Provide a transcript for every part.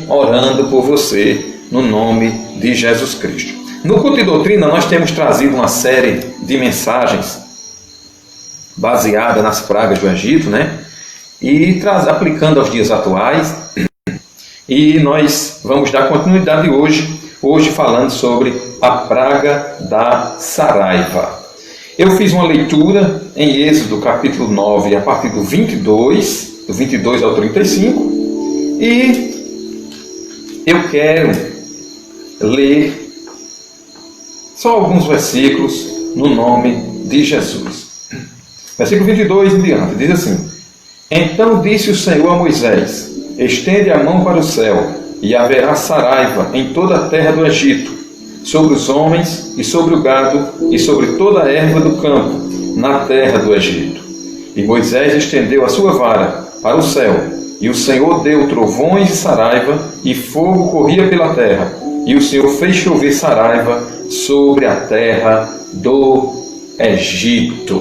orando por você, no nome de Jesus Cristo. No Culto e Doutrina, nós temos trazido uma série de mensagens baseada nas pragas do Egito, e aplicando aos dias atuais. E nós vamos dar continuidade hoje falando sobre a praga da saraiva. Eu fiz uma leitura em Êxodo capítulo 9, a partir do 22 ao 35, e eu quero ler só alguns versículos no nome de Jesus. Versículo 22 em diante, diz assim: Então disse o Senhor a Moisés: Estende a mão para o céu, e haverá saraiva em toda a terra do Egito, sobre os homens e sobre o gado e sobre toda a erva do campo, na terra do Egito. E Moisés estendeu a sua vara para o céu, e o Senhor deu trovões e saraiva, e fogo corria pela terra, e o Senhor fez chover saraiva sobre a terra do Egito.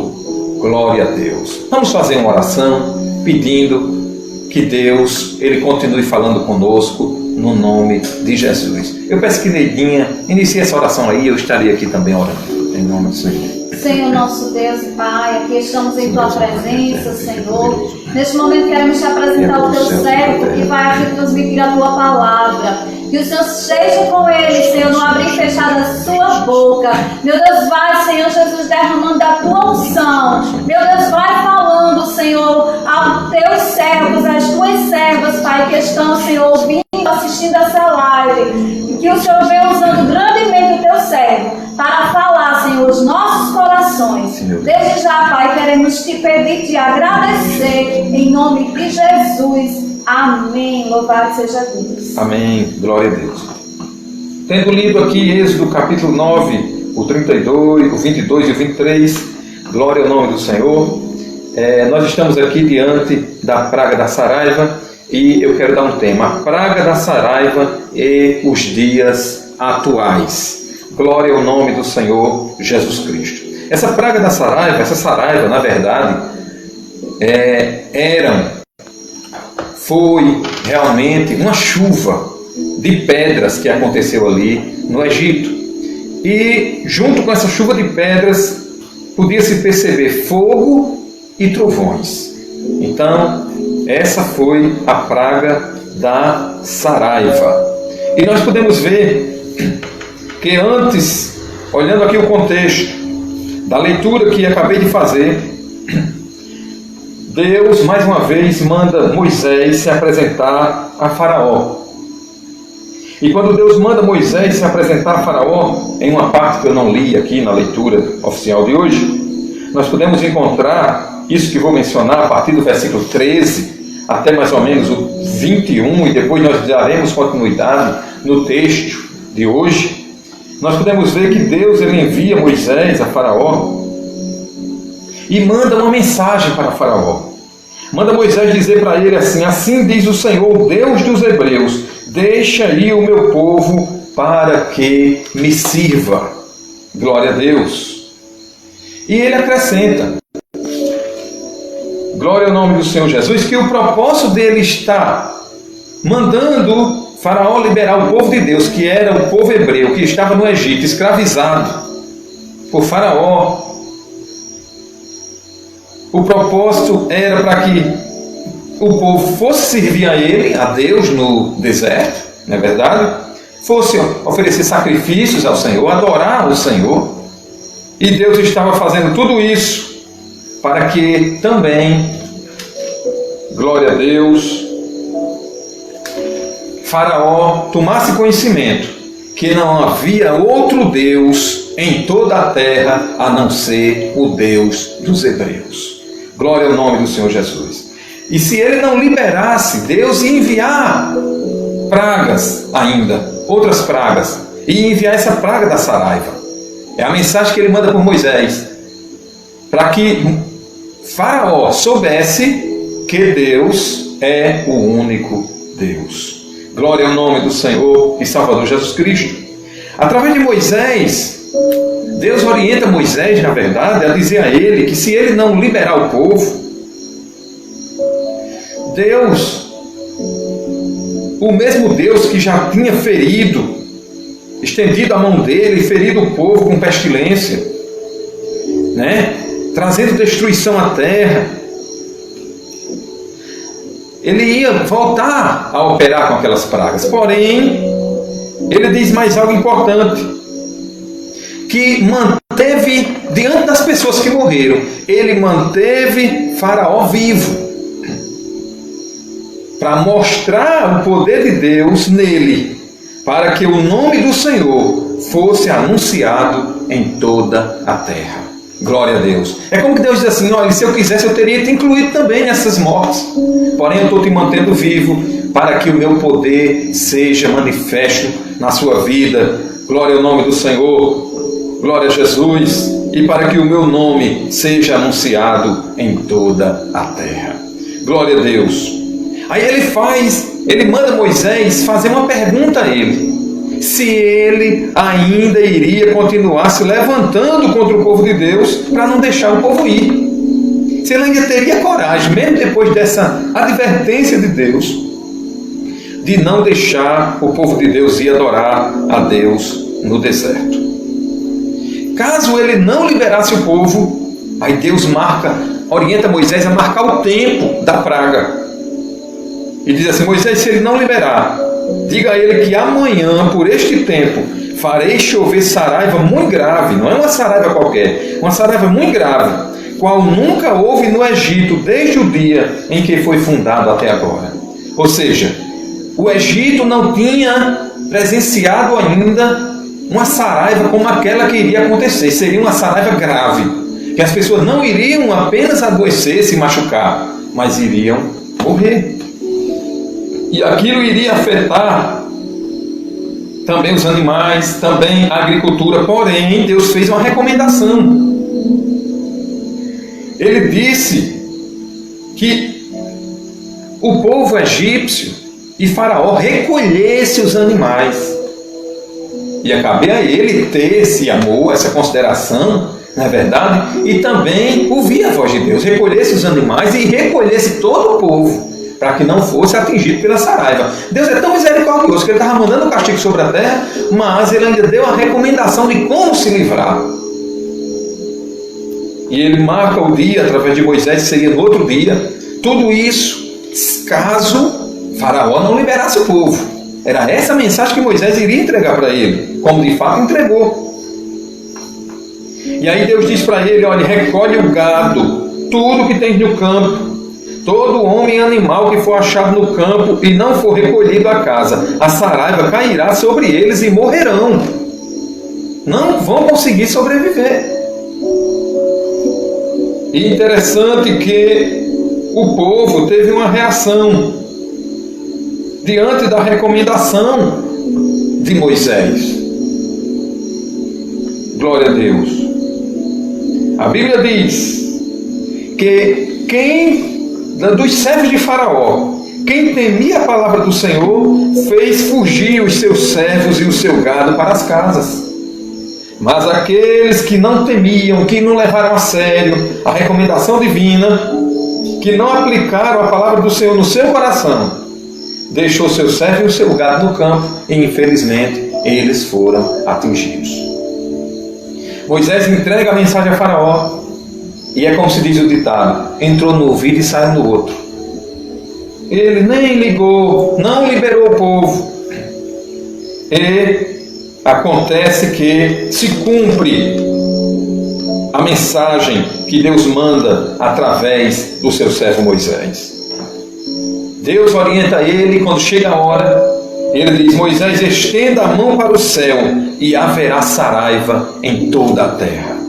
Glória a Deus. Vamos fazer uma oração pedindo que Deus Ele continue falando conosco no nome de Jesus. Eu peço que Neidinha inicie essa oração aí, eu estarei aqui também orando, em nome do Senhor. Senhor nosso Deus e Pai, aqui estamos em Tua presença, Senhor. Neste momento queremos te apresentar o Teu servo que vai aqui transmitir a Tua palavra. Que o Senhor esteja com ele, Senhor, não abrir e fechar a sua boca. Meu Deus, vai, Senhor Jesus, derramando da Tua unção. Meu Deus, vai falando, Senhor, aos Teus servos, às Tuas servas, Pai, que estão, Senhor, ouvindo, assistindo essa live. E que o Senhor venha usando grandemente o Teu servo para falar, Senhor, os nossos corações. Desde já, Pai, queremos te pedir, te agradecer, em nome de Jesus. Amém. Louvado seja Deus. Amém. Glória a Deus. Tendo lido aqui Êxodo capítulo 9, o 32, o 22 e o 23, glória ao nome do Senhor. Nós estamos aqui diante da praga da saraiva e eu quero dar um tema: a praga da saraiva e os dias atuais. Glória ao nome do Senhor Jesus Cristo. Essa praga da saraiva, essa saraiva, na verdade, foi realmente uma chuva de pedras que aconteceu ali no Egito. E junto com essa chuva de pedras, podia-se perceber fogo e trovões. Então, essa foi a praga da saraiva. E nós podemos ver que antes, olhando aqui o contexto da leitura que acabei de fazer, Deus, mais uma vez, manda Moisés se apresentar a Faraó. E quando Deus manda Moisés se apresentar a Faraó, em uma parte que eu não li aqui na leitura oficial de hoje, nós podemos encontrar isso que vou mencionar a partir do versículo 13 até mais ou menos o 21, e depois nós daremos continuidade no texto de hoje. Nós podemos ver que Deus ele envia Moisés a Faraó e manda uma mensagem para Faraó. Manda Moisés dizer para ele assim: Assim diz o Senhor, Deus dos Hebreus, deixa ir o meu povo para que me sirva. Glória a Deus. E ele acrescenta, glória ao nome do Senhor Jesus, que o propósito dele está mandando Faraó liberar o povo de Deus, que era o povo hebreu, que estava no Egito, escravizado por Faraó. O propósito era para que o povo fosse servir a ele, a Deus, no deserto, não é verdade? Fosse oferecer sacrifícios ao Senhor, adorar o Senhor. E Deus estava fazendo tudo isso para que também, glória a Deus, Faraó tomasse conhecimento que não havia outro Deus em toda a terra a não ser o Deus dos Hebreus. Glória ao nome do Senhor Jesus. E se ele não liberasse, Deus ia enviar pragas ainda, outras pragas, e enviar essa praga da saraiva. É a mensagem que ele manda por Moisés, para que Faraó soubesse que Deus é o único Deus. Glória ao nome do Senhor e Salvador Jesus Cristo. Através de Moisés, Deus orienta Moisés, na verdade, a dizer a ele que se ele não liberar o povo, Deus o mesmo Deus que já tinha estendido a mão dele e ferido o povo com pestilência, né? Trazendo destruição à terra, ele ia voltar a operar com aquelas pragas. Porém, ele diz mais algo importante, que manteve, diante das pessoas que morreram, ele manteve Faraó vivo, para mostrar o poder de Deus nele, para que o nome do Senhor fosse anunciado em toda a terra. Glória a Deus. É como que Deus diz assim: olha, se eu quisesse eu teria te incluído também nessas mortes, porém eu estou te mantendo vivo para que o meu poder seja manifesto na sua vida. Glória ao nome do Senhor, glória a Jesus, e para que o meu nome seja anunciado em toda a terra. Glória a Deus. Aí ele manda Moisés fazer uma pergunta a ele, se ele ainda iria continuar se levantando contra o povo de Deus para não deixar o povo ir. Se ele ainda teria coragem, mesmo depois dessa advertência de Deus, de não deixar o povo de Deus ir adorar a Deus no deserto. Caso ele não liberasse o povo, aí Deus orienta Moisés a marcar o tempo da praga. E diz assim: Moisés, se ele não liberar, diga a ele que amanhã, por este tempo, farei chover saraiva muito grave. Não é uma saraiva qualquer, uma saraiva muito grave, qual nunca houve no Egito desde o dia em que foi fundado até agora. Ou seja, o Egito não tinha presenciado ainda uma saraiva como aquela que iria acontecer. Seria uma saraiva grave, que as pessoas não iriam apenas adoecer, se machucar, mas iriam morrer. E aquilo iria afetar também os animais, também a agricultura. Porém, Deus fez uma recomendação. Ele disse que o povo egípcio e Faraó recolhesse os animais. E cabe a ele ter esse amor, essa consideração, não é verdade? E também ouvir a voz de Deus, recolhesse os animais e recolhesse todo o povo, para que não fosse atingido pela saraiva. Deus é tão misericordioso que ele estava mandando o castigo sobre a terra, mas ele ainda deu a recomendação de como se livrar. E ele marca o dia, através de Moisés, que seria no outro dia. Tudo isso, caso Faraó não liberasse o povo. Era essa a mensagem que Moisés iria entregar para ele, como de fato entregou. E aí Deus diz para ele: olha, recolhe o gado, tudo que tem no campo, todo homem e animal que for achado no campo e não for recolhido à casa, a saraiva cairá sobre eles e morrerão. Não vão conseguir sobreviver. E interessante que o povo teve uma reação diante da recomendação de Moisés. Glória a Deus. A Bíblia diz que dos servos de Faraó, quem temia a palavra do Senhor, fez fugir os seus servos e o seu gado para as casas. Mas aqueles que não temiam, que não levaram a sério a recomendação divina, que não aplicaram a palavra do Senhor no seu coração, deixou seu servo e o seu gado no campo, e infelizmente eles foram atingidos. Moisés entrega a mensagem a Faraó, e é como se diz o ditado: entrou no ouvido e saiu no outro. Ele nem ligou, não liberou o povo. E acontece que se cumpre a mensagem que Deus manda através do seu servo Moisés. Deus orienta ele, quando chega a hora, ele diz: Moisés, estenda a mão para o céu e haverá saraiva em toda a terra.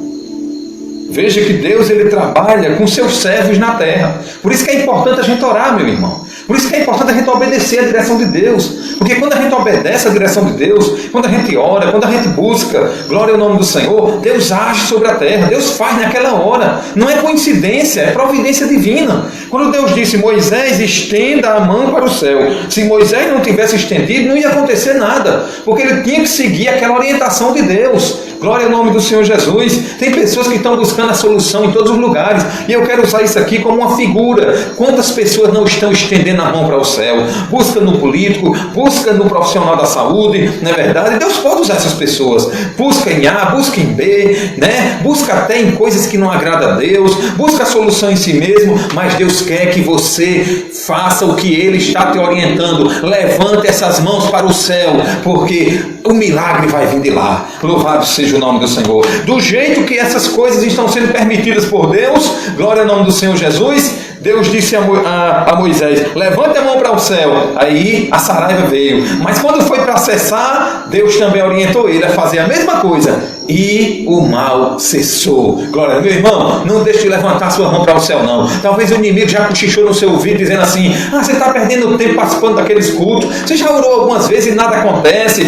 Veja que Deus, ele trabalha com seus servos na terra. Por isso que é importante a gente orar, meu irmão. Por isso que é importante a gente obedecer a direção de Deus. Porque quando a gente obedece a direção de Deus, quando a gente ora, quando a gente busca, glória ao nome do Senhor, Deus age sobre a terra, Deus faz naquela hora. Não é coincidência, é providência divina. Quando Deus disse: Moisés, estenda a mão para o céu, se Moisés não tivesse estendido, não ia acontecer nada, porque ele tinha que seguir aquela orientação de Deus. Glória ao nome do Senhor Jesus. Tem pessoas que estão buscando a solução em todos os lugares. E eu quero usar isso aqui como uma figura. Quantas pessoas não estão estendendo a mão para o céu? Busca no político, busca no profissional da saúde, não é verdade? Deus pode usar essas pessoas. Busca em A, busca em B, né? Busca até em coisas que não agradam a Deus. Busca a solução em si mesmo. Mas Deus quer que você faça o que Ele está te orientando. Levante essas mãos para o céu, porque o milagre vai vir de lá. Louvado seja o nome do Senhor. Do jeito que essas coisas estão sendo permitidas por Deus, glória ao nome do Senhor Jesus, Deus disse a Moisés, levante a mão para o céu. Aí a saraiva veio. Mas quando foi para cessar, Deus também orientou ele a fazer a mesma coisa. E o mal cessou. Glória, meu irmão, não deixe de levantar sua mão para o céu, não. Talvez o inimigo já cochichou no seu ouvido, dizendo assim, você está perdendo tempo participando daqueles cultos. Você já orou algumas vezes e nada acontece.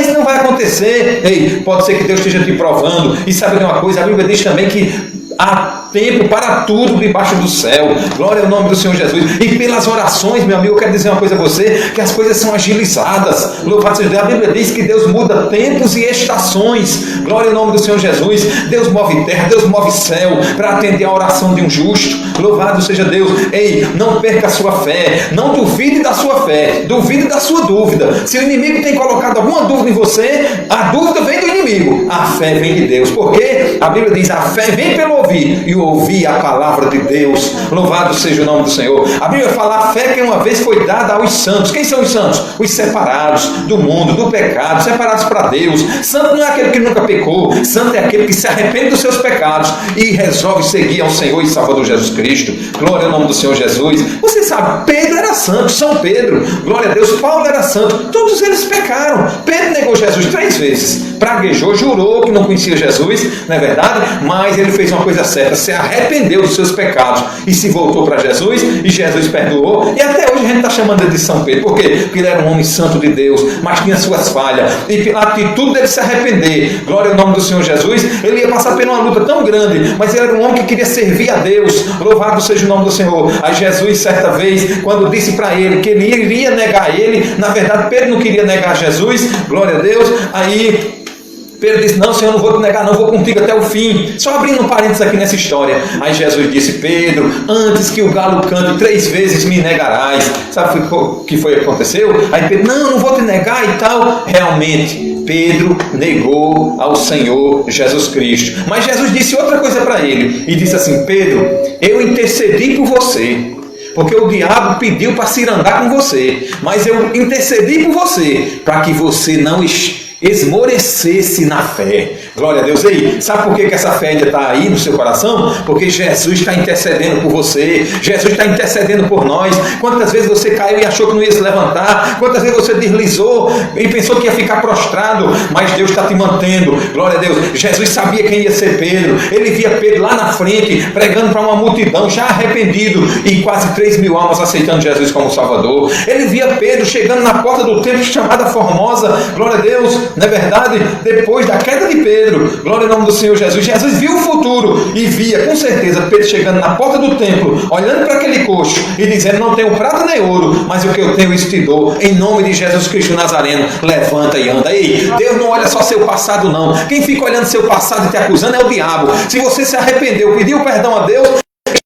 Isso não vai acontecer. Ei, pode ser que Deus esteja te provando. E sabe de uma coisa? A Bíblia diz também que há tempo para tudo debaixo do céu. Glória ao nome do Senhor Jesus. E pelas orações, meu amigo, eu quero dizer uma coisa a você, que as coisas são agilizadas. Louvado seja Deus. A Bíblia diz que Deus muda tempos e estações. Glória ao nome do Senhor Jesus. Deus move terra, Deus move céu para atender a oração de um justo. Louvado seja Deus. Ei, não perca a sua fé. Não duvide da sua fé. Duvide da sua dúvida. Se o inimigo tem colocado alguma dúvida em você, a dúvida vem do inimigo. A fé vem de Deus. Porque a Bíblia diz, a fé vem pelo ouvir, e ouvir a palavra de Deus. Louvado seja o nome do Senhor. A Bíblia fala a fé que uma vez foi dada aos santos. Quem são os santos? Os separados do mundo, do pecado, separados para Deus. Santo não é aquele que nunca pecou. Santo é aquele que se arrepende dos seus pecados e resolve seguir ao Senhor e Salvador Jesus Cristo. Glória ao nome do Senhor Jesus. Você sabe, Pedro era santo, São Pedro, glória a Deus, Paulo era santo, todos eles pecaram. Pedro negou Jesus 3 vezes, praguejou, jurou que não conhecia Jesus, não é verdade? Mas ele fez uma coisa certa, se arrependeu dos seus pecados e se voltou para Jesus, e Jesus perdoou, e até hoje a gente está chamando ele de São Pedro. Por quê? Porque ele era um homem santo de Deus, mas tinha suas falhas, e pela atitude dele se arrepender, glória ao nome do Senhor Jesus, ele ia passar por uma luta tão grande, mas ele era um homem que queria servir a Deus. Louvado seja o nome do Senhor. Aí Jesus, certa vez, quando disse para ele que ele iria negar ele, na verdade Pedro não queria negar Jesus, glória a Deus, aí Pedro disse, não, Senhor, não vou te negar, não, vou contigo até o fim. Só abrindo um parênteses aqui nessa história. Aí Jesus disse, Pedro, antes que o galo cante 3 vezes me negarás. Sabe o que foi que aconteceu? Aí Pedro, não vou te negar e tal. Realmente, Pedro negou ao Senhor Jesus Cristo. Mas Jesus disse outra coisa para ele. E disse assim, Pedro, eu intercedi por você. Porque o diabo pediu para se andar com você. Mas eu intercedi por você, para que você não esmorecesse na fé. Glória a Deus. Ei, sabe por que essa fé ainda está aí no seu coração? Porque Jesus está intercedendo por você. Jesus está intercedendo por nós. Quantas vezes você caiu e achou que não ia se levantar? Quantas vezes você deslizou e pensou que ia ficar prostrado? Mas Deus está te mantendo. Glória a Deus. Jesus sabia quem ia ser Pedro. Ele via Pedro lá na frente, pregando para uma multidão, já arrependido, e quase 3.000 almas aceitando Jesus como Salvador. Ele via Pedro chegando na porta do templo chamada Formosa. Glória a Deus. Não é verdade? Depois da queda de Pedro, glória ao nome do Senhor Jesus, Jesus viu o futuro e via com certeza Pedro chegando na porta do templo, olhando para aquele coxo e dizendo, não tenho prata nem ouro, mas o que eu tenho isso te dou, em nome de Jesus Cristo Nazareno, levanta e anda. Ei, Deus não olha só seu passado não, quem fica olhando seu passado e te acusando é o diabo. Se você se arrependeu, pediu perdão a Deus,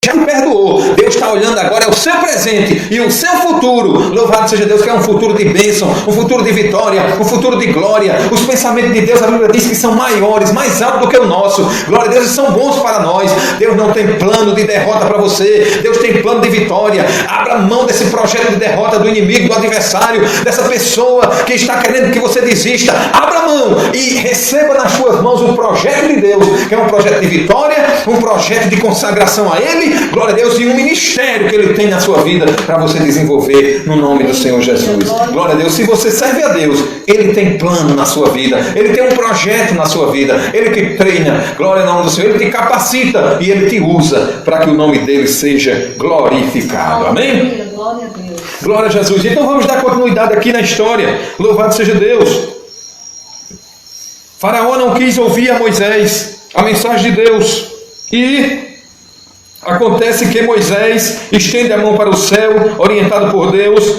já me perdoou. Deus está olhando agora, é o seu presente e o seu futuro. Louvado seja Deus, que é um futuro de bênção, um futuro de vitória, um futuro de glória. Os pensamentos de Deus, a Bíblia diz que são maiores, mais altos do que o nosso. Glória a Deus, e são bons para nós. Deus não tem plano de derrota para você, Deus tem plano de vitória. Abra mão desse projeto de derrota do inimigo, do adversário, dessa pessoa que está querendo que você desista. Abra mão e receba nas suas mãos o projeto de Deus, que é um projeto de vitória, um projeto de consagração a Ele, glória a Deus, e um ministério que Ele tem na sua vida para você desenvolver no nome do Senhor Jesus. Glória a Deus. Se você serve a Deus, Ele tem plano na sua vida, Ele tem um projeto na sua vida, Ele te treina, glória ao nome do Senhor, Ele te capacita e Ele te usa para que o nome dEle seja glorificado. Amém? Glória a Deus. Glória a Jesus. Então vamos dar continuidade aqui na história. Louvado seja Deus. Faraó não quis ouvir a Moisés, a mensagem de Deus, e acontece que Moisés estende a mão para o céu, orientado por Deus,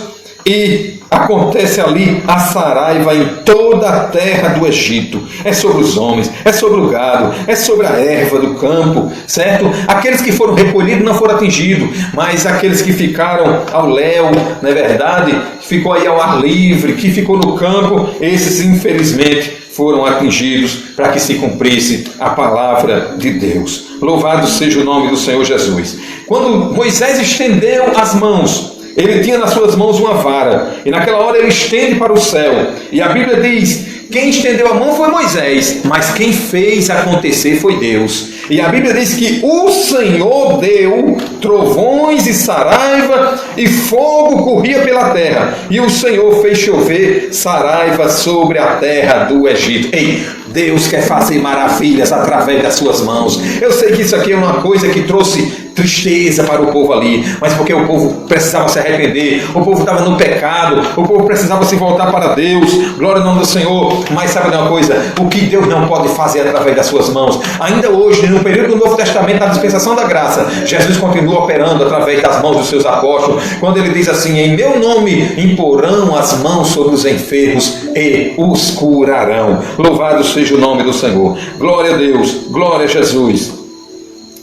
E acontece ali a saraiva em toda a terra do Egito. É sobre os homens, é sobre o gado, é sobre a erva do campo, certo? Aqueles que foram recolhidos não foram atingidos, mas aqueles que ficaram ao léu, não é verdade? Ficou aí ao ar livre, que ficou no campo, esses infelizmente foram atingidos para que se cumprisse a palavra de Deus. Louvado seja o nome do Senhor Jesus. Quando Moisés estendeu as mãos, ele tinha nas suas mãos uma vara, e naquela hora ele estende para o céu, e a Bíblia diz: quem estendeu a mão foi Moisés, mas quem fez acontecer foi Deus. E a Bíblia diz que o Senhor deu trovões e saraiva, e fogo corria pela terra, e o Senhor fez chover saraiva sobre a terra do Egito. Ei, Deus quer fazer maravilhas através das suas mãos. Eu sei que isso aqui é uma coisa que trouxe tristeza para o povo ali, mas porque o povo precisava se arrepender, o povo estava no pecado, o povo precisava se voltar para Deus. Glória ao nome do Senhor. Mas sabe de uma coisa? O que Deus não pode fazer através das suas mãos, ainda hoje, no período do Novo Testamento, na dispensação da graça, Jesus continua operando através das mãos dos seus apóstolos, quando ele diz assim: em meu nome imporão as mãos sobre os enfermos e os curarão. Louvado seja o nome do Senhor. Glória a Deus, glória a Jesus.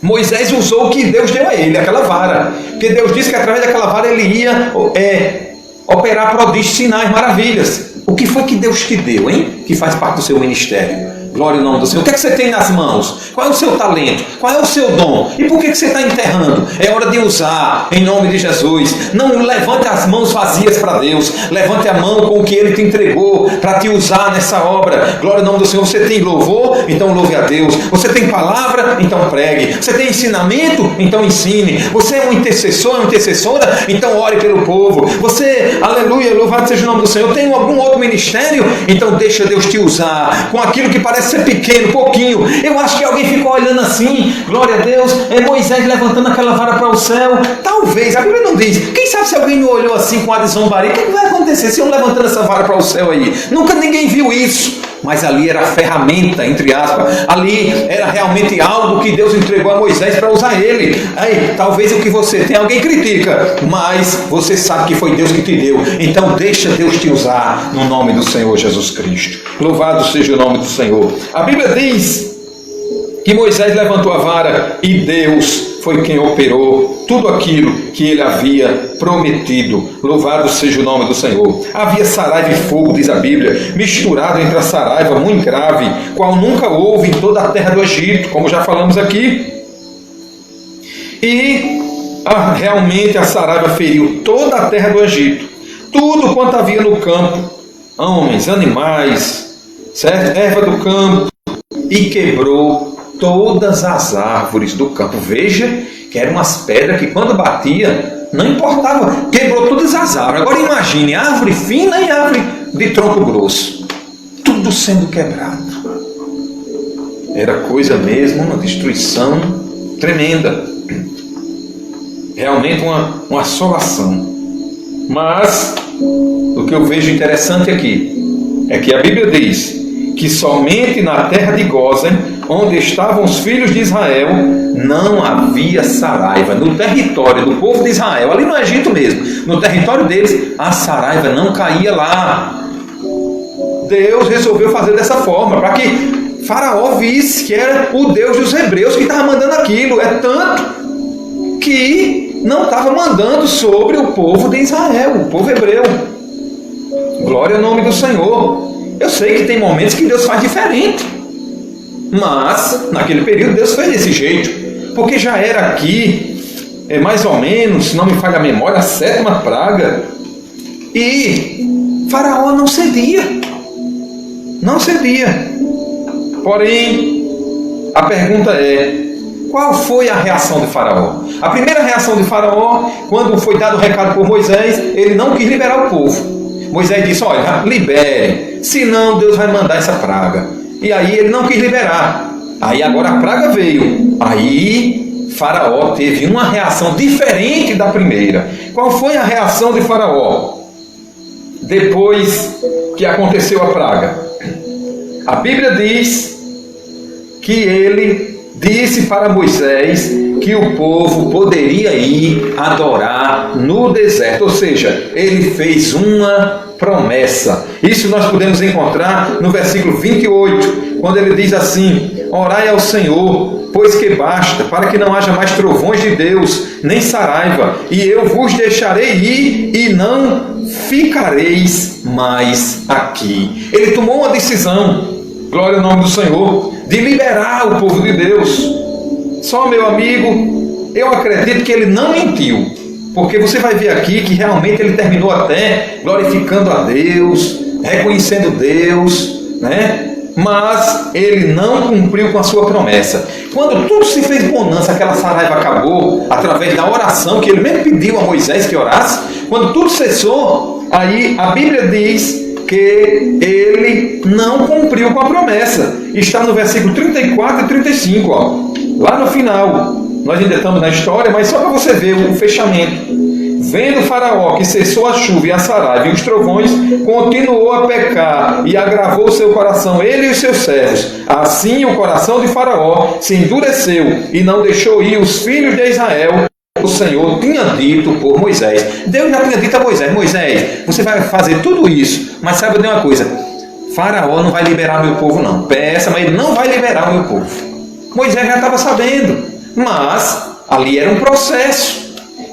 Moisés usou o que Deus deu a ele, aquela vara, porque Deus disse que através daquela vara ele ia operar prodígios, sinais, maravilhas. O que foi que Deus te deu, hein? Que faz parte do seu ministério. Glória ao nome do Senhor. O que é que você tem nas mãos? Qual é o seu talento? Qual é o seu dom? E por que você está enterrando? É hora de usar, em nome de Jesus. Não levante as mãos vazias para Deus. Levante a mão com o que Ele te entregou para te usar nessa obra. Glória ao nome do Senhor. Você tem louvor? Então louve a Deus. Você tem palavra? Então pregue. Você tem ensinamento? Então ensine. Você é um intercessor, uma intercessora? Então ore pelo povo. Você, aleluia, louvado seja o nome do Senhor, tem algum outro ministério? Então deixa Deus te usar com aquilo que parece ser pequeno, pouquinho. Eu acho que alguém ficou olhando assim, glória a Deus, é Moisés levantando aquela vara para o céu. Talvez, a Bíblia não diz. Quem sabe se alguém não olhou assim com a de zombaria, o que vai acontecer se eu levantando essa vara para o céu aí? Nunca ninguém viu isso. Mas ali era a ferramenta, entre aspas. Ali era realmente algo que Deus entregou a Moisés para usar ele. Aí, talvez o que você tem, alguém critica, mas você sabe que foi Deus que te deu. Então deixa Deus te usar no nome do Senhor Jesus Cristo. Louvado seja o nome do Senhor. A Bíblia diz que Moisés levantou a vara e Deus foi quem operou tudo aquilo que ele havia prometido. Louvado seja o nome do Senhor. Havia saraiva e fogo, diz a Bíblia, misturado entre a saraiva muito grave, qual nunca houve em toda a terra do Egito, como já falamos aqui. E realmente a saraiva feriu toda a terra do Egito, tudo quanto havia no campo, homens, animais, certo? Erva do campo, e quebrou todas as árvores do campo. Veja que eram umas pedras que quando batia, não importava, quebrou todas as árvores. Agora imagine, árvore fina e árvore de tronco grosso, tudo sendo quebrado. Era coisa mesmo, uma destruição tremenda. Realmente uma assolação. Mas o que eu vejo interessante aqui é que a Bíblia diz que somente na terra de Gósen, onde estavam os filhos de Israel, não havia saraiva. No território do povo de Israel, ali no Egito mesmo, no território deles, a saraiva não caía lá. Deus resolveu fazer dessa forma, para que Faraó visse que era o Deus dos hebreus que estava mandando aquilo. É tanto que não estava mandando sobre o povo de Israel, o povo hebreu. Glória ao nome do Senhor. Eu sei que tem momentos que Deus faz diferente, mas naquele período Deus fez desse jeito, porque já era aqui, mais ou menos, se não me falha a memória, a 7ª praga, e Faraó não cedia. Porém, a pergunta é: qual foi a reação de Faraó? A primeira reação de Faraó, quando foi dado o recado por Moisés, ele não quis liberar o povo. Moisés disse: olha, libere, senão Deus vai mandar essa praga. E aí ele não quis liberar. Aí agora a praga veio. Aí Faraó teve uma reação diferente da primeira. Qual foi a reação de Faraó depois que aconteceu a praga? A Bíblia diz que ele disse para Moisés que o povo poderia ir adorar no deserto. Ou seja, ele fez uma promessa. Isso nós podemos encontrar no versículo 28, quando ele diz assim: orai ao Senhor, pois que basta, para que não haja mais trovões de Deus, nem saraiva, e eu vos deixarei ir, e não ficareis mais aqui. Ele tomou uma decisão, glória ao nome do Senhor, de liberar o povo de Deus. Só, meu amigo, eu acredito que ele não mentiu, porque você vai ver aqui que realmente ele terminou até glorificando a Deus, reconhecendo Deus, né? Mas ele não cumpriu com a sua promessa. Quando tudo se fez bonança, aquela saraiva acabou, através da oração que ele mesmo pediu a Moisés que orasse, quando tudo cessou, aí a Bíblia diz que ele não cumpriu com a promessa. Está no versículo 34 e 35, ó. Lá no final. Nós ainda estamos na história, mas só para você ver o fechamento. Vendo Faraó que cessou a chuva e a saraiva e os trovões, continuou a pecar e agravou o seu coração, ele e os seus servos. Assim o coração de Faraó se endureceu e não deixou ir os filhos de Israel. O Senhor tinha dito por Moisés. Deus já tinha dito a Moisés: Moisés, você vai fazer tudo isso, mas saiba de uma coisa: Faraó não vai liberar meu povo não. Peça, mas ele não vai liberar o meu povo. Moisés já estava sabendo, mas ali era um processo.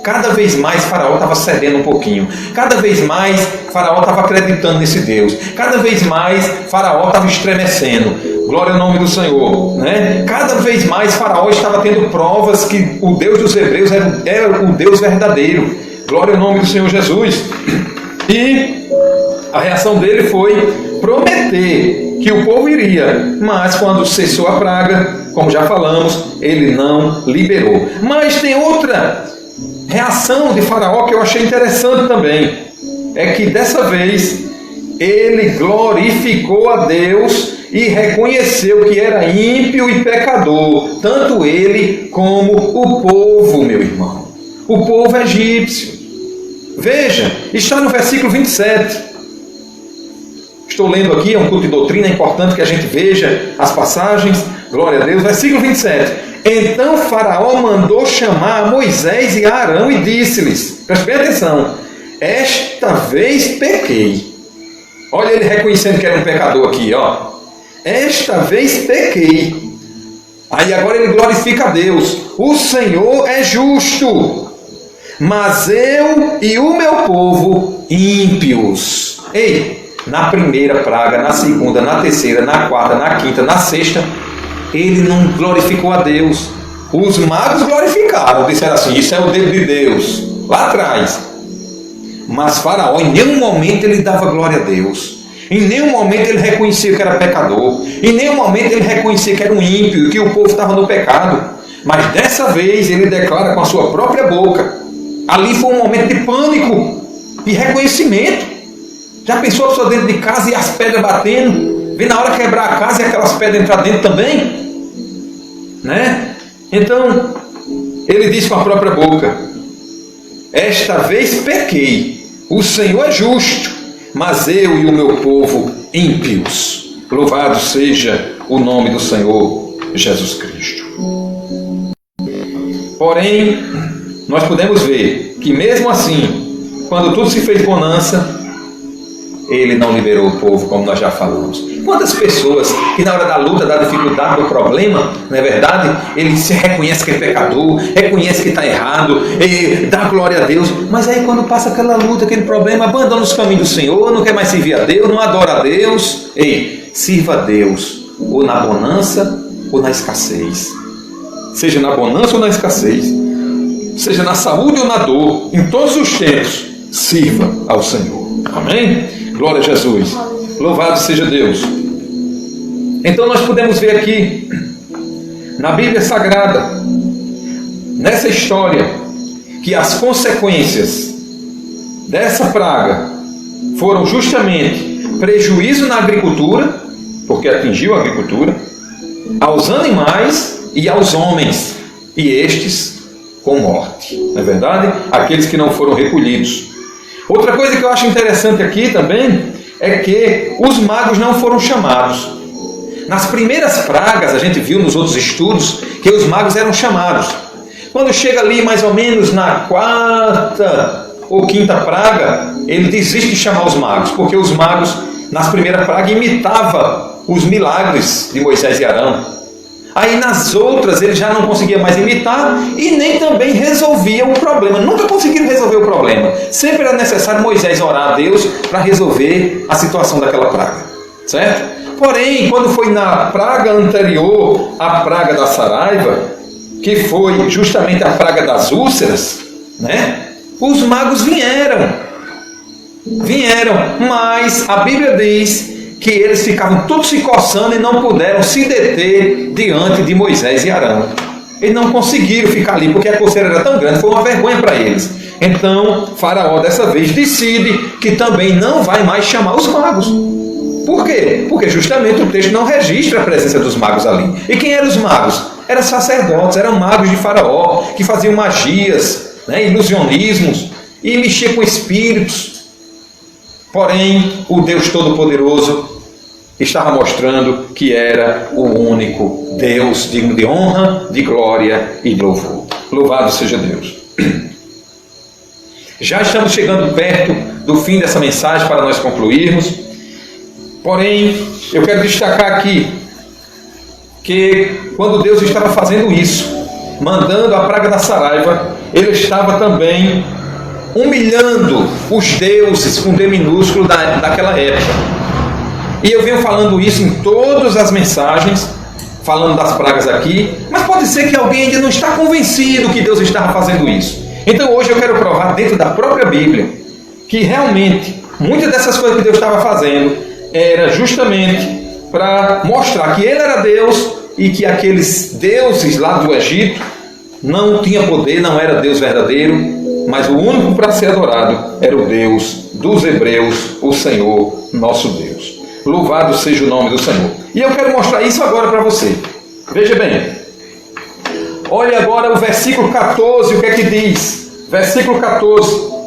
Cada vez mais Faraó estava cedendo um pouquinho. Cada vez mais Faraó estava acreditando nesse Deus. Cada vez mais Faraó estava estremecendo. Glória ao nome do Senhor, né? Cada vez mais Faraó estava tendo provas que o Deus dos hebreus era o Deus verdadeiro. Glória ao nome do Senhor Jesus. E a reação dele foi prometer que o povo iria, mas quando cessou a praga, como já falamos, ele não liberou. Mas tem outra reação de Faraó que eu achei interessante também. É que dessa vez ele glorificou a Deus e reconheceu que era ímpio e pecador, tanto ele como o povo, meu irmão, o povo egípcio. Veja, está no versículo 27. Estou lendo aqui, é um culto de doutrina, é importante que a gente veja as passagens. Glória a Deus. Versículo 27. Então Faraó mandou chamar a Moisés e a Arão e disse-lhes, preste bem atenção: esta vez pequei. Olha ele reconhecendo que era um pecador aqui, ó. Esta vez pequei. Aí agora ele glorifica a Deus. O Senhor é justo, mas eu e o meu povo ímpios. Ei, na primeira praga, na segunda, na terceira, na quarta, na quinta, na sexta, ele não glorificou a Deus. Os magos glorificaram, disseram assim: isso é o dedo de Deus, lá atrás. Mas Faraó, em nenhum momento ele dava glória a Deus. Em nenhum momento ele reconhecia que era pecador. Em nenhum momento ele reconhecia que era um ímpio e que o povo estava no pecado. Mas dessa vez ele declara com a sua própria boca. Ali foi um momento de pânico, de reconhecimento. Já pensou a pessoa dentro de casa e as pedras batendo? Vem na hora quebrar a casa e aquelas pedras entrar dentro também? Né? Então, ele diz com a própria boca: esta vez pequei, o Senhor é justo, mas eu e o meu povo ímpios. Louvado seja o nome do Senhor Jesus Cristo. Porém, nós podemos ver que mesmo assim, quando tudo se fez bonança, ele não liberou o povo, como nós já falamos. Quantas pessoas que na hora da luta, da dificuldade, do problema, não é verdade? Ele se reconhece que é pecador, reconhece que está errado, dá glória a Deus, mas aí quando passa aquela luta, aquele problema, abandona os caminhos do Senhor, não quer mais servir a Deus, não adora a Deus. Ei, sirva a Deus, ou na bonança ou na escassez. Seja na bonança ou na escassez, seja na saúde ou na dor, em todos os tempos, sirva ao Senhor. Amém? Glória a Jesus. Louvado seja Deus. Então nós podemos ver aqui, na Bíblia Sagrada, nessa história, que as consequências dessa praga foram justamente prejuízo na agricultura, porque atingiu a agricultura, aos animais e aos homens, e estes com morte. Não é verdade? Aqueles que não foram recolhidos. Outra coisa que eu acho interessante aqui também é que os magos não foram chamados. nas primeiras pragas, a gente viu nos outros estudos que os magos eram chamados. Quando chega ali mais ou menos na quarta ou quinta praga, ele desiste de chamar os magos, porque os magos, nas primeiras pragas, imitavam os milagres de Moisés e Arão. Aí nas outras ele já não conseguia mais imitar e nem também resolvia o problema. Nunca conseguiram resolver o problema. Sempre era necessário Moisés orar a Deus para resolver a situação daquela praga. Certo? Porém, quando foi na praga anterior à praga da saraiva, que foi justamente a praga das úlceras, né? Os magos vieram, mas a Bíblia diz que eles ficavam todos se coçando e não puderam se deter diante de Moisés e Arão. Eles não conseguiram ficar ali, porque a coceira era tão grande, foi uma vergonha para eles. Então, Faraó dessa vez decide que também não vai mais chamar os magos. Por quê? Porque justamente o texto não registra a presença dos magos ali. E quem eram os magos? Eram sacerdotes, eram magos de Faraó, que faziam magias, né, ilusionismos, e mexiam com espíritos. Porém, o Deus Todo-Poderoso estava mostrando que era o único Deus digno de honra, de glória e de louvor. Louvado seja Deus. Já estamos chegando perto do fim dessa mensagem para nós concluirmos. Porém, eu quero destacar aqui que quando Deus estava fazendo isso, mandando a praga da saraiva, Ele estava também humilhando os deuses com D minúsculo daquela época. E eu venho falando isso em todas as mensagens, falando das pragas aqui, mas pode ser que alguém ainda não está convencido que Deus estava fazendo isso. Então hoje eu quero provar dentro da própria Bíblia que realmente muitas dessas coisas que Deus estava fazendo era justamente para mostrar que Ele era Deus e que aqueles deuses lá do Egito não tinha poder, não era Deus verdadeiro, mas o único para ser adorado era o Deus dos Hebreus, o Senhor, nosso Deus. Louvado seja o nome do Senhor. E eu quero mostrar isso agora para você. Veja bem. Olhe agora o versículo 14, o que é que diz? Versículo 14.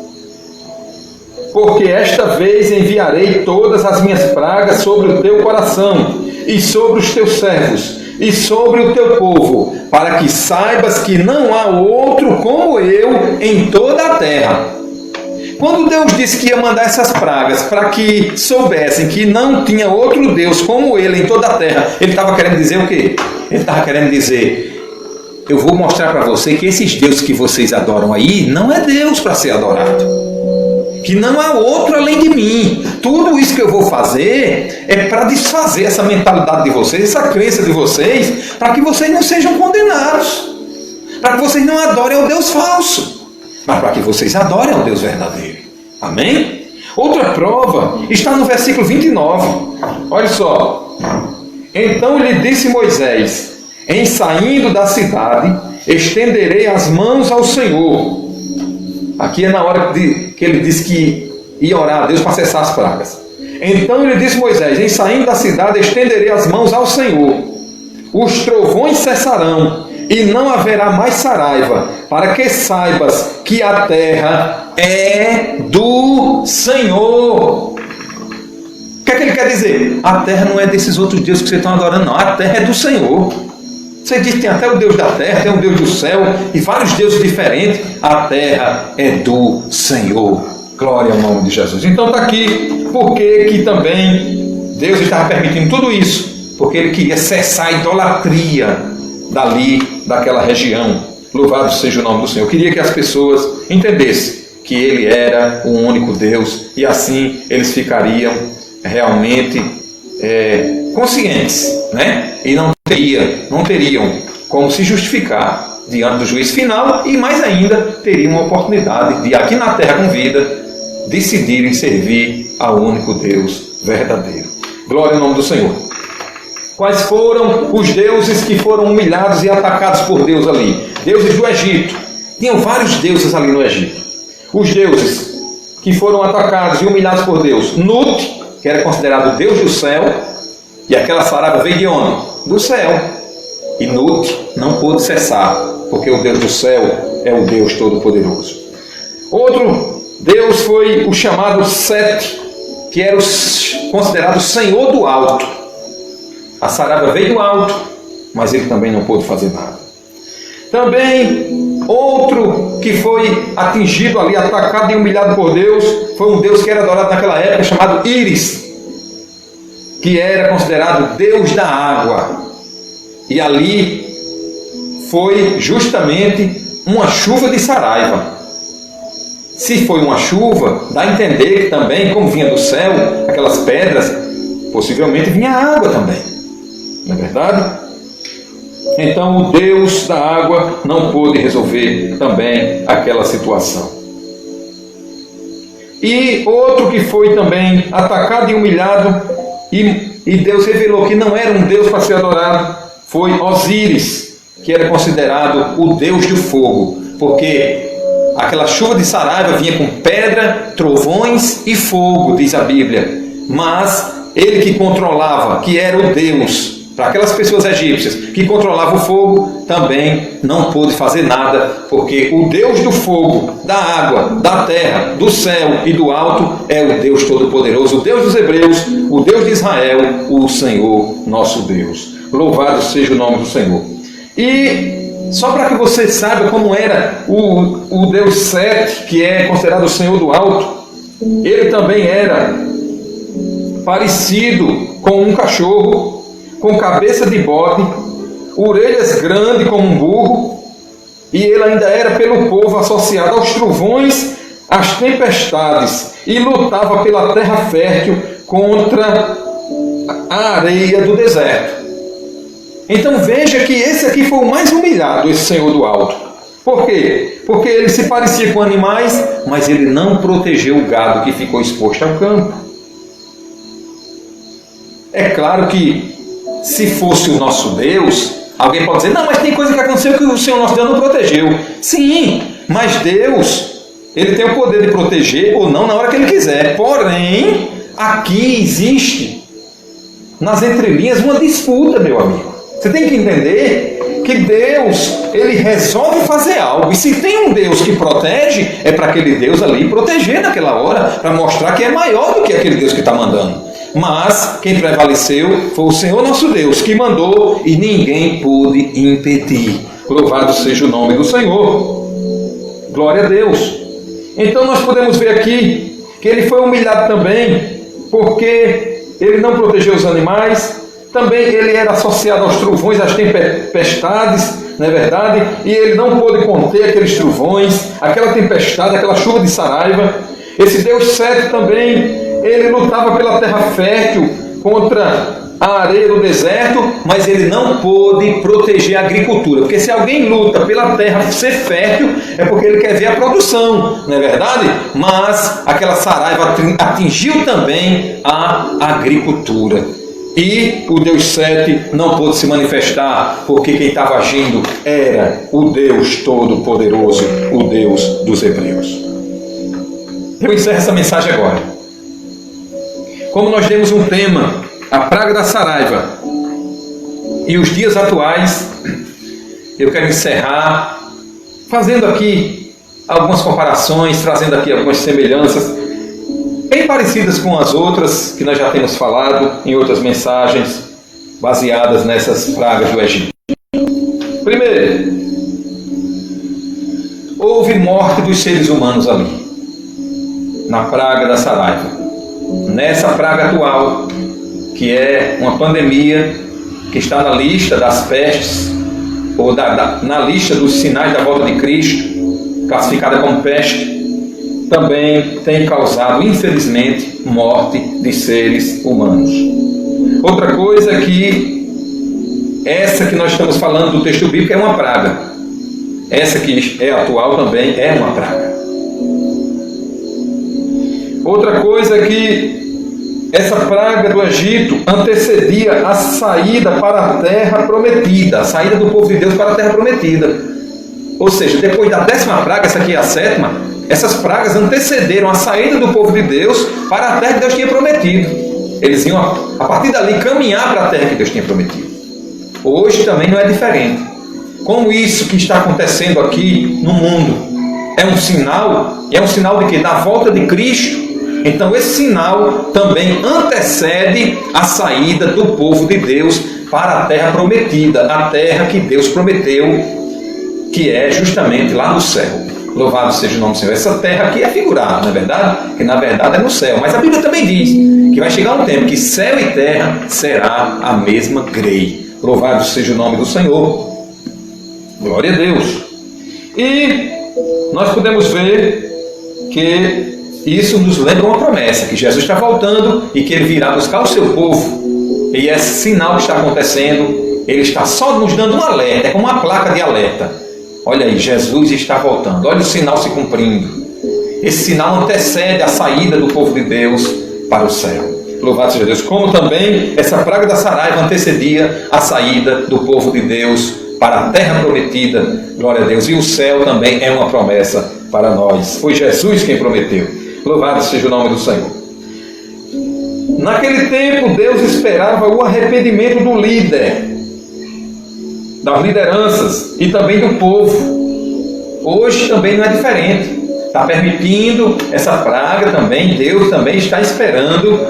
Porque esta vez enviarei todas as minhas pragas sobre o teu coração, e sobre os teus servos, e sobre o teu povo, para que saibas que não há outro como eu em toda a terra. Quando Deus disse que ia mandar essas pragas para que soubessem que não tinha outro Deus como Ele em toda a terra, Ele estava querendo dizer o quê? Ele estava querendo dizer: eu vou mostrar para você que esses deuses que vocês adoram aí não é Deus para ser adorado. Que não há outro além de mim. Tudo isso que eu vou fazer é para desfazer essa mentalidade de vocês, essa crença de vocês, para que vocês não sejam condenados, para que vocês não adorem ao Deus falso, mas para que vocês adorem ao Deus verdadeiro. Amém? Outra prova está no versículo 29. Olha só. Então lhe disse Moisés: em saindo da cidade, estenderei as mãos ao Senhor. Aqui é na hora que ele disse que ia orar a Deus para cessar as pragas. Então ele disse Moisés: em saindo da cidade, estenderei as mãos ao Senhor. Os trovões cessarão, e não haverá mais saraiva, para que saibas que a terra é do Senhor. O que é que ele quer dizer? A terra não é desses outros deuses que vocês estão adorando, não. A terra é do Senhor. Você diz que tem até o Deus da terra, tem o Deus do céu e vários deuses diferentes. A terra é do Senhor. Glória ao nome de Jesus. Então está aqui porque que também Deus estava permitindo tudo isso, porque Ele queria cessar a idolatria dali, daquela região. Louvado seja o nome do Senhor. Eu queria que as pessoas entendessem que Ele era o único Deus e assim eles ficariam realmente conscientes, né? E não teriam como se justificar diante do juízo final e mais ainda teriam uma oportunidade de aqui na terra com vida decidirem servir ao único Deus verdadeiro. Glória ao nome do Senhor. Quais foram os deuses que foram humilhados e atacados por Deus ali? Deuses do Egito. Tinham vários deuses ali no Egito. Os deuses que foram atacados e humilhados por Deus: Nut, que era considerado o Deus do céu, e aquela saraiva veio de onde? Do céu. E Nut não pôde cessar, porque o Deus do céu é o Deus Todo-Poderoso. Outro Deus foi o chamado Sete, que era considerado o Senhor do Alto. A saraiva veio do alto, mas ele também não pôde fazer nada. Também, outro que foi atingido ali, atacado e humilhado por Deus, foi um Deus que era adorado naquela época, chamado Íris, que era considerado Deus da água. E ali foi justamente uma chuva de saraiva. Se foi uma chuva, dá a entender que também, como vinha do céu, aquelas pedras, possivelmente vinha água também. Não é verdade? Então o Deus da água não pôde resolver também aquela situação. E outro que foi também atacado e humilhado, e Deus revelou que não era um Deus para ser adorado, foi Osíris, que era considerado o Deus do fogo, porque aquela chuva de saraiva vinha com pedra, trovões e fogo, diz a Bíblia. Mas ele que controlava, que era o Deus, para aquelas pessoas egípcias, que controlava o fogo, também não pôde fazer nada, porque o Deus do fogo, da água, da terra, do céu e do alto é o Deus Todo-Poderoso, o Deus dos Hebreus, o Deus de Israel, o Senhor nosso Deus. Louvado seja o nome do Senhor. E só para que você saiba como era o Deus Sete, que é considerado o Senhor do alto, ele também era parecido com um cachorro, com cabeça de bode, orelhas grandes como um burro, e ele ainda era pelo povo associado aos trovões, às tempestades, e lutava pela terra fértil contra a areia do deserto. Então veja que esse aqui foi o mais humilhado, esse Senhor do alto. Por quê? Porque ele se parecia com animais, mas ele não protegeu o gado que ficou exposto ao campo. É claro que se fosse o nosso Deus, alguém pode dizer, não, mas tem coisa que aconteceu que o Senhor nosso Deus não protegeu. Sim, mas Deus, ele tem o poder de proteger ou não na hora que ele quiser. Porém, aqui existe, nas entrelinhas, uma disputa, meu amigo. Você tem que entender que Deus, ele resolve fazer algo. E se tem um Deus que protege, é para aquele Deus ali proteger naquela hora, para mostrar que é maior do que aquele Deus que está mandando. Mas quem prevaleceu foi o Senhor nosso Deus, que mandou e ninguém pôde impedir. Louvado seja o nome do Senhor. Glória a Deus. Então nós podemos ver aqui que ele foi humilhado também, porque ele não protegeu os animais. Também ele era associado aos trovões, às tempestades, não é verdade? E ele não pôde conter aqueles trovões, aquela tempestade, aquela chuva de saraiva. Esse Deus Sete também, ele lutava pela terra fértil contra a areia do deserto, mas ele não pôde proteger a agricultura. Porque se alguém luta pela terra ser fértil, é porque ele quer ver a produção, não é verdade? Mas aquela saraiva atingiu também a agricultura. E o Deus Sete não pôde se manifestar, porque quem estava agindo era o Deus Todo-Poderoso, o Deus dos Hebreus. Eu encerro essa mensagem agora. Como nós temos um tema, a praga da saraiva, e os dias atuais, eu quero encerrar fazendo aqui algumas comparações, trazendo aqui algumas semelhanças, bem parecidas com as outras que nós já temos falado em outras mensagens baseadas nessas pragas do Egito. Primeiro, houve morte dos seres humanos ali, na praga da saraiva. Nessa praga atual, que é uma pandemia que está na lista das pestes, ou na lista dos sinais da volta de Cristo, classificada como peste, também tem causado, infelizmente, morte de seres humanos. Outra coisa é que essa que nós estamos falando do texto bíblico é uma praga. Essa que é atual também é uma praga. Outra coisa é que essa praga do Egito antecedia a saída para a terra prometida, a saída do povo de Deus para a terra prometida. Ou seja, depois da 10ª praga, essa aqui é a 7ª, essas pragas antecederam a saída do povo de Deus para a terra que Deus tinha prometido. Eles iam, a partir dali, caminhar para a terra que Deus tinha prometido. Hoje também não é diferente. Como isso que está acontecendo aqui no mundo é um sinal de quê? Da volta de Cristo. Então esse sinal também antecede a saída do povo de Deus para a terra prometida, a terra que Deus prometeu, que é justamente lá no céu. Louvado seja o nome do Senhor. Essa terra aqui é figurada, não é verdade? Que na verdade é no céu. Mas a Bíblia também diz que vai chegar um tempo que céu e terra será a mesma grei. Louvado seja o nome do Senhor. Glória a Deus. E nós podemos ver que isso nos lembra uma promessa, que Jesus está voltando e que Ele virá buscar o seu povo. E esse sinal que está acontecendo, Ele está só nos dando um alerta, é como uma placa de alerta. Olha aí, Jesus está voltando. Olha o sinal se cumprindo. Esse sinal antecede a saída do povo de Deus para o céu. Louvado seja Deus. Como também essa praga da saraiva antecedia a saída do povo de Deus para a terra prometida. Glória a Deus. E o céu também é uma promessa para nós. Foi Jesus quem prometeu. Louvado seja o nome do Senhor. Naquele tempo, Deus esperava o arrependimento do líder, das lideranças e também do povo. Hoje também não é diferente. Está permitindo essa praga também. Deus também está esperando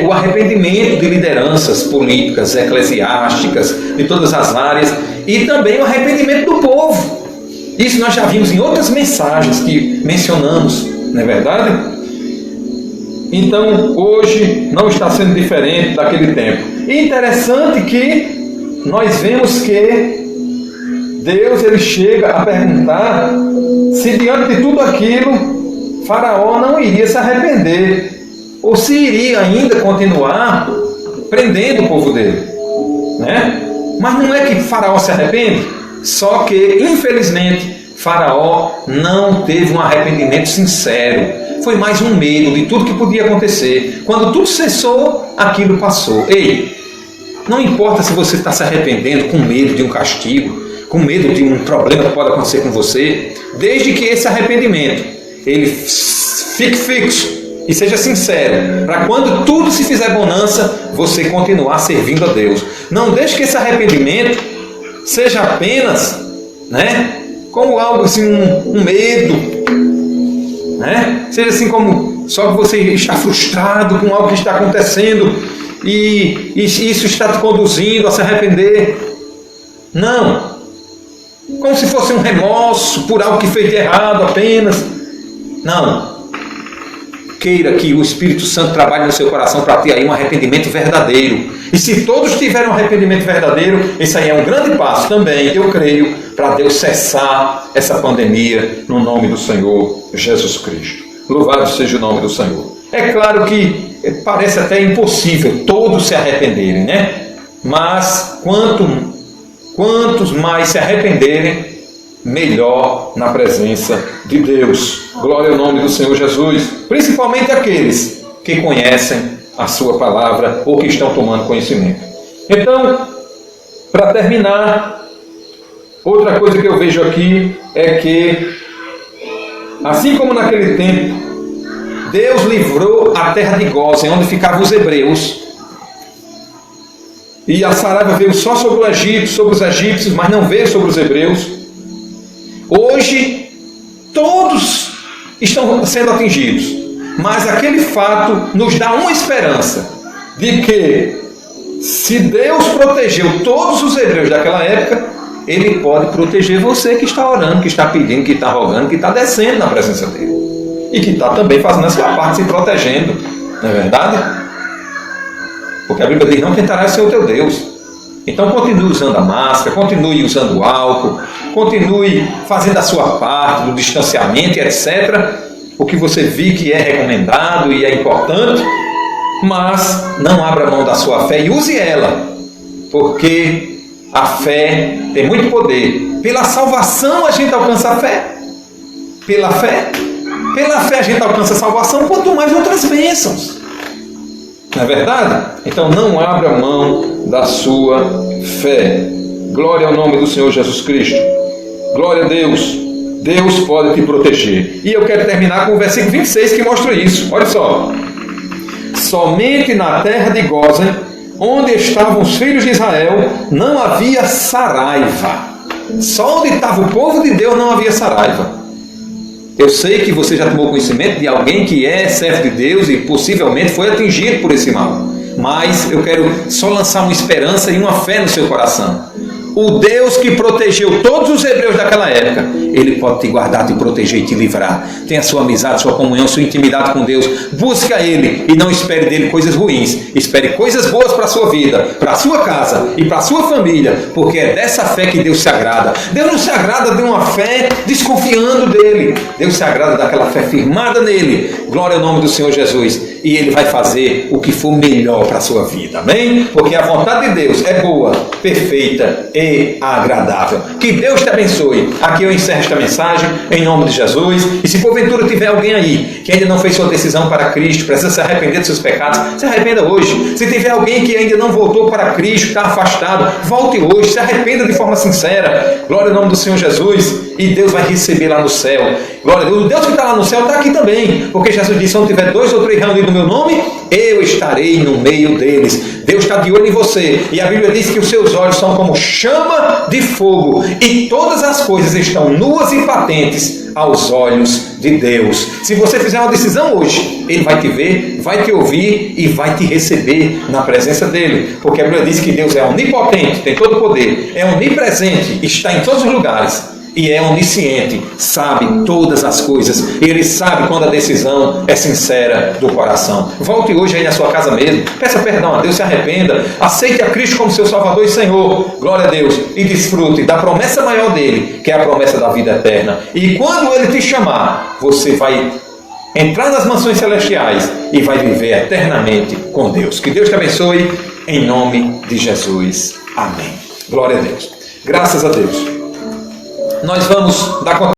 o arrependimento de lideranças políticas, eclesiásticas, de todas as áreas, e também o arrependimento do povo. Isso nós já vimos em outras mensagens que mencionamos, não é verdade? Então, hoje não está sendo diferente daquele tempo. E interessante que nós vemos que Deus ele chega a perguntar se diante de tudo aquilo Faraó não iria se arrepender, ou se iria ainda continuar prendendo o povo dele, né? Mas não é que Faraó se arrepende, só que infelizmente Faraó não teve um arrependimento sincero. Foi mais um medo de tudo que podia acontecer. Quando tudo cessou, aquilo passou. Ei, não importa se você está se arrependendo com medo de um castigo, com medo de um problema que pode acontecer com você, desde que esse arrependimento ele fique fixo e seja sincero, para quando tudo se fizer bonança, você continuar servindo a Deus. Não deixe que esse arrependimento seja apenas, como algo assim, um medo, seja assim como só que você está frustrado com algo que está acontecendo e isso está te conduzindo a se arrepender. Não, como se fosse um remorso por algo que fez de errado apenas. Não. Queira que o Espírito Santo trabalhe no seu coração para ter aí um arrependimento verdadeiro. E se todos tiverem um arrependimento verdadeiro, esse aí é um grande passo também, eu creio, para Deus cessar essa pandemia no nome do Senhor Jesus Cristo. Louvado seja o nome do Senhor. É claro que parece até impossível todos se arrependerem, Mas quantos mais se arrependerem, melhor na presença de Deus. Glória ao nome do Senhor Jesus. Principalmente aqueles que conhecem a sua palavra ou que estão tomando conhecimento. Então, para terminar, outra coisa que eu vejo aqui é que, assim como naquele tempo, Deus livrou a terra de Gósen, onde ficavam os hebreus, e a saraiva veio só sobre o Egito, sobre os egípcios, mas não veio sobre os hebreus. Hoje, todos estão sendo atingidos, mas aquele fato nos dá uma esperança de que, se Deus protegeu todos os hebreus daquela época, Ele pode proteger você que está orando, que está pedindo, que está rogando, que está descendo na presença dEle, e que está também fazendo a sua parte, se protegendo, não é verdade? Porque a Bíblia diz: não tentarás ser o teu Deus. Então continue usando a máscara, continue usando o álcool, continue fazendo a sua parte do distanciamento, etc. O que você viu que é recomendado e é importante, mas não abra mão da sua fé e use ela, porque a fé tem muito poder. Pela salvação a gente alcança a fé. Pela fé a gente alcança a salvação, quanto mais outras bênçãos. Não é verdade? Então não abra mão da sua fé. Glória ao nome do Senhor Jesus Cristo. Glória a Deus. Deus pode te proteger. E eu quero terminar com o versículo 26 que mostra isso. Olha só. Somente na terra de Gósen, onde estavam os filhos de Israel, não havia saraiva. Só onde estava o povo de Deus não havia saraiva. Eu sei que você já tomou conhecimento de alguém que é servo de Deus e possivelmente foi atingido por esse mal. Mas eu quero só lançar uma esperança e uma fé no seu coração. O Deus que protegeu todos os hebreus daquela época, Ele pode te guardar, te proteger e te livrar. Tenha sua amizade, sua comunhão, sua intimidade com Deus. Busque a Ele e não espere dele coisas ruins. Espere coisas boas para a sua vida, para a sua casa e para a sua família, porque é dessa fé que Deus se agrada. Deus não se agrada de uma fé desconfiando dEle. Deus se agrada daquela fé firmada nele. Glória ao nome do Senhor Jesus. E Ele vai fazer o que for melhor para a sua vida. Amém? Porque a vontade de Deus é boa, perfeita e agradável. Que Deus te abençoe. Aqui eu encerro esta mensagem em nome de Jesus. E se porventura tiver alguém aí que ainda não fez sua decisão para Cristo, precisa se arrepender dos seus pecados, se arrependa hoje. Se tiver alguém que ainda não voltou para Cristo, está afastado, volte hoje, se arrependa de forma sincera. Glória ao nome do Senhor Jesus. E Deus vai receber lá no céu. Glória a Deus. O Deus que está lá no céu está aqui também. Porque Jesus disse: onde tiver 2 ou 3 reunidos no meu nome, eu estarei no meio deles. Deus está de olho em você. E a Bíblia diz que os seus olhos são como chama de fogo. E todas as coisas estão nuas e patentes aos olhos de Deus. Se você fizer uma decisão hoje, Ele vai te ver, vai te ouvir e vai te receber na presença dEle. Porque a Bíblia diz que Deus é onipotente, tem todo o poder, é onipresente, está em todos os lugares. E é onisciente, sabe todas as coisas. Ele sabe quando a decisão é sincera do coração. Volte hoje aí na sua casa mesmo, peça perdão a Deus, se arrependa, aceite a Cristo como seu Salvador e Senhor. Glória a Deus. E desfrute da promessa maior dele, que é a promessa da vida eterna. E quando Ele te chamar, você vai entrar nas mansões celestiais e vai viver eternamente com Deus. Que Deus te abençoe em nome de Jesus. Amém. Glória a Deus. Graças a Deus. Nós vamos dar